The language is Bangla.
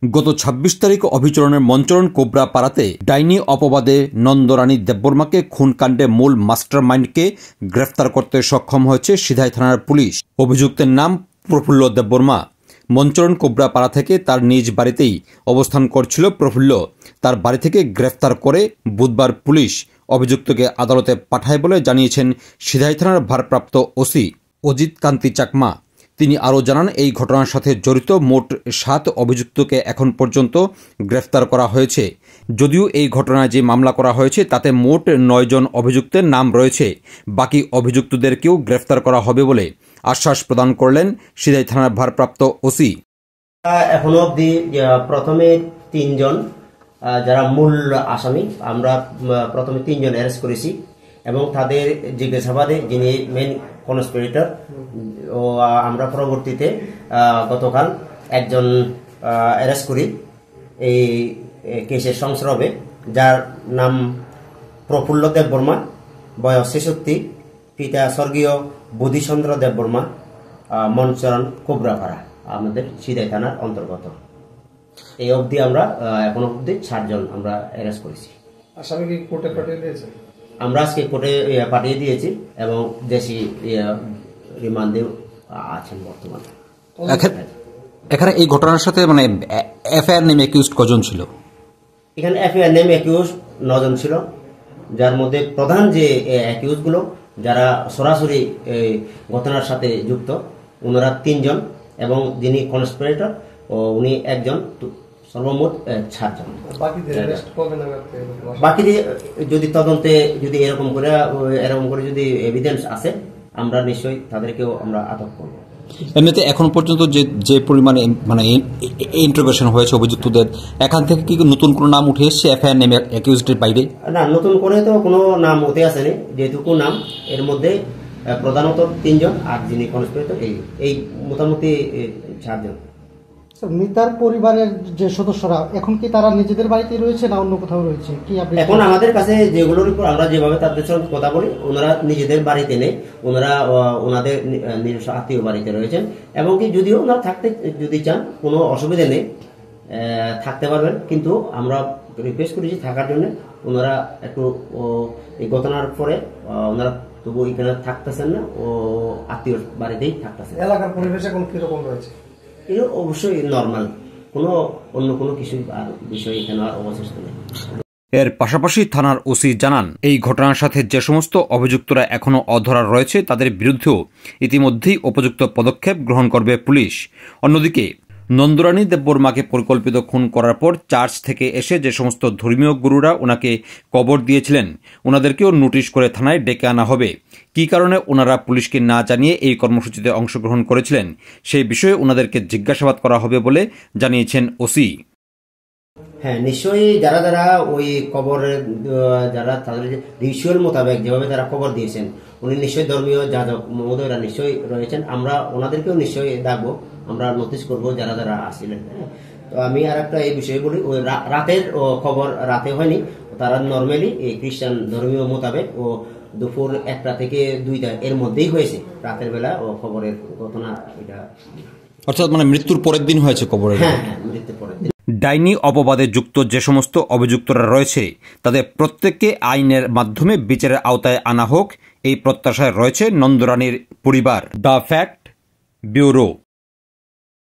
গত ২৬ তারিখ অভিচরণের মঞ্চরণ কোবরা পাড়াতে ডাইনি অপবাদে নন্দরানী দেববর্মাকে খুনকাণ্ডে মূল মাস্টারমাইন্ডকে গ্রেফতার করতে সক্ষম হয়েছে সিধাই থানার পুলিশ। অভিযুক্তের নাম প্রফুল্ল দেববর্মা। মঞ্চরণ কোবরা পাড়া থেকে তার নিজ বাড়িতেই অবস্থান করছিল প্রফুল্ল। তার বাড়ি থেকে গ্রেফতার করে বুধবার পুলিশ অভিযুক্তকে আদালতে পাঠায় বলে জানিয়েছেন সিধাই থানার ভারপ্রাপ্ত ওসি অজিত কান্তি চাকমা। তিনি আরও জানান, এই ঘটনার সাথে জড়িত মোট ৭ অভিযুক্তকে এখন পর্যন্ত গ্রেফতার করা হয়েছে। যদিও এই ঘটনায় যে মামলা করা হয়েছে তাতে মোট ৯ জন অভিযুক্তের নাম রয়েছে। বাকি অভিযুক্তদেরকেও গ্রেফতার করা হবে বলে আশ্বাস প্রদান করলেন সিধাই থানার ভারপ্রাপ্ত ওসি। এখনো অবধি প্রথমে ৩ জন যারা মূল আসামি, আমরা প্রথমে ৩ জন অ্যারেস্ট করেছি এবং তাদের জিজ্ঞাসাবাদে যিনি মেন কনস্পিরেটর ও আমরা পরবর্তীতে গতকাল একজন অ্যারেস্ট করি এই কেসের সংস্রবে, যার নাম প্রফুল্ল দেববর্মা, বয়স ৬৬, পিতা স্বর্গীয় বুধিচন্দ্র দেববর্মা, মঞ্চরণ কোবরাপাড়া, আমাদের সিধাই থানার অন্তর্গত। এই অবধি আমরা এখনো অবধি ৬ জন আমরা অ্যারেস্ট করেছি। আসামি কি কোর্টে পাঠিয়ে দিয়েছে? আমরা আজকে কোর্টে পাঠিয়ে দিয়েছি এবং দেশি রিমান্ডে আছেন বর্তমানে। এখানে এই ঘটনার সাথে মানে এফআইআর নেমে অ্যাকিউজড কজন ছিল? এখানে এফআইআর নেমে অ্যাকিউজ ৯ জন ছিল, যার মধ্যে প্রধান যে অ্যাকিউজগুলো যারা সরাসরি ঘটনার সাথে যুক্ত ওনারা ৩ জন এবং যিনি কনস্পিরেটর ও উনি একজন, সর্বমোট ৬ জন। বাকি যদি তদন্তে যদি এরকম করে যদি এভিডেন্স আছে আমরা নিশ্চয়ই তাদেরকেও আমরা আটক করব। এমনিতে এখন পর্যন্ত যে পরিমাণে মানে ইন্টারোগেশন হয়েছে অভিযুক্তদের, এখান থেকে কি নতুন কোনো নাম উঠে এসছে এফআইআর নেমে অ্যাকিউজডের বাইরে? না, নতুন করে তো কোনো নাম উঠে আসেনি। যেটুকু নাম এর মধ্যে প্রধানত ৩ জন আর যিনি কনস্পিরেটর এই মোটামুটি ৪ জন। মিতার পরিবারের যে সদস্যরা এখন কি তারা নিজেদের বাড়িতে রয়েছে না অন্য কোথাও রয়েছে? কি এখন আমাদের কাছে যেগুলোর উপর আমরা যেভাবে তাদের সঙ্গে কথা বলি, ওনারা নিজেদের বাড়িতে নেই, ওনারা ওনাদের নিজস্ব আত্মীয় বাড়িতে রয়েছেন এবং কি যদিও ওনারা থাকতে যদি চান কোনো অসুবিধা নেই, থাকতে পারবেন, কিন্তু আমরা রিকোয়েস্ট করেছি থাকার জন্য। ওনারা একটু এই ঘটনার পরে ওনারা তবু এখানে থাকতেছেন না, ও আত্মীয় বাড়িতেই থাকতেছেন। এলাকার পরিবেশ এখন কিরকম রয়েছে? এটা অবশ্যই নর্মাল, কোনো অন্য কোনো কিছু আর বিষয় এখানে আর অবশিষ্ট নেই। এর পাশাপাশি থানার ওসি জানান, এই ঘটনার সাথে যে সমস্ত অভিযুক্তরা এখনও অধরা রয়েছে তাদের বিরুদ্ধেও ইতিমধ্যেই উপযুক্ত পদক্ষেপ গ্রহণ করবে পুলিশ। অন্যদিকে নন্দরানী দেববর্মাকে পরিকল্পিত খুন করার পর চার্চ থেকে এসে যে সমস্ত ধর্মীয় গুরুরা ওনাকে কবর দিয়েছিলেন ওনাদেরকেও নোটিশ করে থানায় ডেকে আনা হবে। কী কারণে ওনারা পুলিশকে না জানিয়ে এই কর্মসূচিতে অংশগ্রহণ করেছিলেন সেই বিষয়ে ওনাদেরকে জিজ্ঞাসাবাদ করা হবে বলে জানিয়েছেন ওসি। হ্যাঁ, নিশ্চয়ই যারা যারা ওই কবরের যারা তাদের রিচুয়াল মোতাবেক যেভাবে তারা কবর দিয়েছেন, উনি নিশ্চয়ই ধর্মীয় যাজক মহোদয়রা নিশ্চয়ই রয়েছেন। আমরা ওনাদেরকেও নিশ্চয়ই ডাকবো, আমরা নোটিশ করবো যারা যারা আসছিলেন। তো আমি আর একটা এই বিষয়ে বলি, ওই রাতের খবর রাতে হয়নি, তারা নর্মালি এই খ্রিস্টান ধর্মীয় মোতাবেক ও দুপুর ১টা থেকে ২টা এর মধ্যেই হয়েছে, রাতের বেলা ও খবরের ঘটনা এটা, অর্থাৎ মানে মৃত্যুর পরের দিন হয়েছে কবরের। হ্যাঁ, মৃত্যুর পরের দিন। ডাইনি অপবাদে যুক্ত যে সমস্ত অভিযুক্তরা রয়েছে তাদের প্রত্যেককে আইনের মাধ্যমে বিচারের আওতায় আনা হোক, এই প্রত্যাশায় রয়েছে নন্দরানীর পরিবার। The fact bureau.